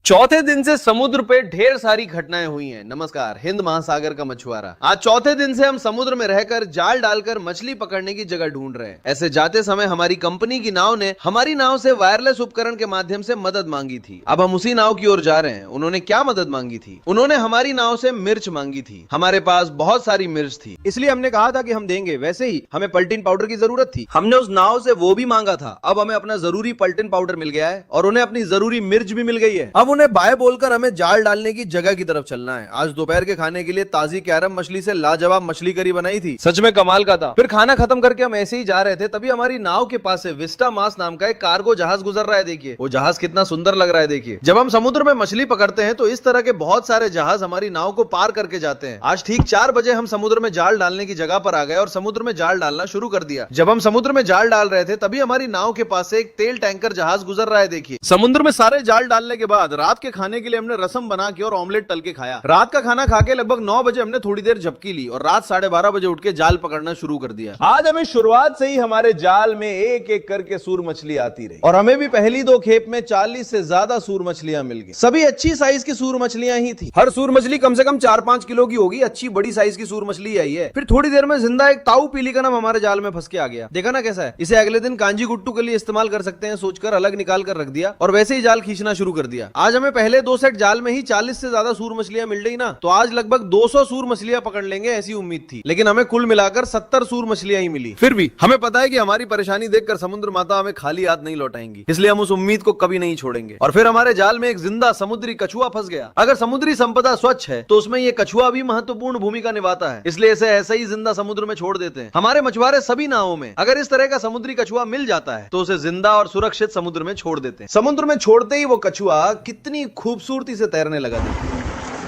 चौथे दिन से समुद्र पे ढेर सारी घटनाएं हुई हैं। नमस्कार, हिंद महासागर का मछुआरा। आज चौथे दिन से हम समुद्र में रहकर जाल डालकर मछली पकड़ने की जगह ढूंढ रहे हैं। ऐसे जाते समय हमारी कंपनी की नाव ने हमारी नाव से वायरलेस उपकरण के माध्यम से मदद मांगी थी। अब हम उसी नाव की ओर जा रहे हैं। उन्होंने क्या मदद मांगी थी? उन्होंने हमारी नाव से मिर्च मांगी थी। हमारे पास बहुत सारी मिर्च थी, इसलिए हमने कहा था कि हम देंगे। वैसे ही हमें पल्टिन पाउडर की जरूरत थी। हमने उस नाव से वो भी मांगा था। अब हमें अपना जरूरी पल्टिन पाउडर मिल गया है और उन्हें अपनी जरूरी मिर्च भी मिल गई है। अब उन्हें बाय बोलकर हमें जाल डालने की जगह की तरफ चलना है। आज दोपहर के खाने के लिए ताजी कैरम मछली से लाजवाब मछली करी बनाई थी। सच में कमाल का था। फिर खाना खत्म करके हम ऐसे ही जा रहे थे, तभी हमारी नाव के पास से विस्टा मास नाम का एक कार्गो जहाज गुजर रहा है। देखिए वो जहाज कितना सुंदर लग रहा है। देखिए, जब हम समुद्र में मछली पकड़ते हैं तो इस तरह के बहुत सारे जहाज हमारी नाव को पार करके जाते हैं। आज ठीक 4 बजे हम समुद्र में जाल डालने की जगह पर आ गए और समुद्र में जाल डालना शुरू कर दिया। जब हम समुद्र में जाल डाल रहे थे तभी हमारी नाव के पास से एक तेल टैंकर जहाज गुजर रहा है। देखिए, समुद्र में सारे जाल डालने के बाद रात के खाने के लिए हमने रसम बना के और ऑमलेट तल के खाया। रात का खाना खा के लगभग 9 बजे हमने थोड़ी देर झपकी ली और रात 12:30 बजे उठ के जाल पकड़ना शुरू कर दिया। आज हमें शुरुआत से ही हमारे जाल में एक एक करके सूर मछली आती रही और हमें भी पहली 2 खेप में 40 से ज्यादा सूर मछलियां मिल गई। सभी अच्छी साइज की सूर मछलियां ही थी। हर सूर मछली कम से कम 4-5 किलो की होगी। अच्छी बड़ी साइज की सूर मछली आई है। फिर थोड़ी देर में जिंदा एक ताऊ पीली का नाम हमारे जाल में फंस के आ गया। देखा ना कैसा है। इसे अगले दिन कांजी गुट्टू के लिए इस्तेमाल कर सकते हैं सोचकर अलग निकाल कर रख दिया और वैसे ही जाल खींचना शुरू कर दिया। आज हमें पहले 2 सेट जाल में ही 40 से ज्यादा सूर मछलियां मिल गई ना, तो आज लगभग 200 सूर मछलियां पकड़ लेंगे ऐसी उम्मीद थी। लेकिन हमें कुल मिलाकर 70 सूर मछलियां ही मिली। फिर भी हमें पता है कि हमारी परेशानी देखकर समुद्र माता हमें खाली हाथ नहीं लौटाएंगी, इसलिए हम उस उम्मीद को कभी नहीं छोड़ेंगे। और फिर हमारे जाल में एक जिंदा समुद्री कछुआ फंस गया। अगर समुद्री संपदा स्वच्छ है तो उसमें ये कछुआ भी महत्वपूर्ण भूमिका निभाता है, इसलिए इसे ऐसे ही जिंदा समुद्र में छोड़ देते हैं। हमारे मछुआरे सभी नावों में अगर इस तरह का समुद्री कछुआ मिल जाता है तो उसे जिंदा और सुरक्षित समुद्र में छोड़ देते हैं। समुद्र में छोड़ते ही वो कछुआ कितनी खूबसूरती से तैरने लगा।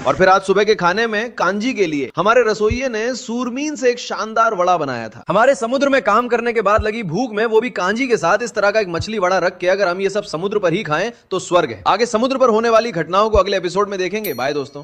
और फिर आज सुबह के खाने में कांजी के लिए हमारे रसोइये ने सूरमीन से एक शानदार वड़ा बनाया था। हमारे समुद्र में काम करने के बाद लगी भूख में वो भी कांजी के साथ इस तरह का एक मछली वड़ा रख के अगर हम ये सब समुद्र पर ही खाएं तो स्वर्ग है। आगे समुद्र पर होने वाली घटनाओं को अगले एपिसोड में देखेंगे। बाय दोस्तों।